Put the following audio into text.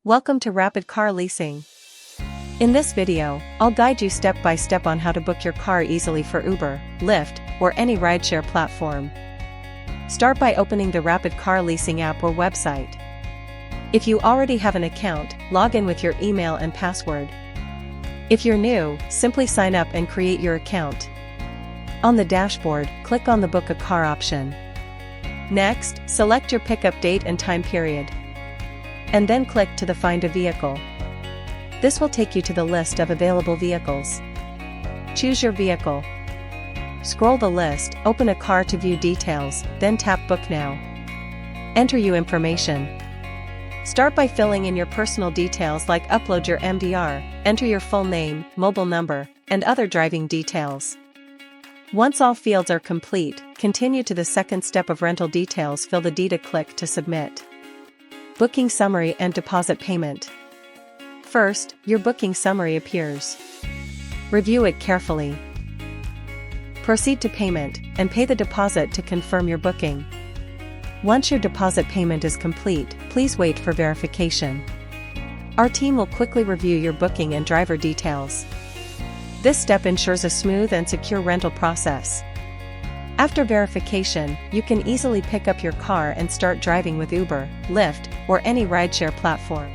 Welcome to Rapid Car Leasing. In this video, I'll guide you step by step on how to book your car easily for Uber, Lyft, or any rideshare platform. Start by opening the Rapid Car Leasing app or website. If you already have an account, log in with your email and password. If you're new, simply sign up and create your account. On the dashboard, click on the Book a Car option. Next, select your pickup date and time period. And then click to the Find a Vehicle. This will take you to the list of available vehicles. Choose your vehicle. Scroll the list, open a car to view details, then tap Book Now. Enter your information. Start by filling in your personal details like upload your MDR, enter your full name, mobile number, and other driving details. Once all fields are complete, continue to the second step of rental details. Fill the data, click to submit. Booking summary and deposit payment. First, your booking summary appears. Review it carefully. Proceed to payment, and pay the deposit to confirm your booking. Once your deposit payment is complete, please wait for verification. Our team will quickly review your booking and driver details. This step ensures a smooth and secure rental process. After verification, you can easily pick up your car and start driving with Uber, Lyft, or any rideshare platform.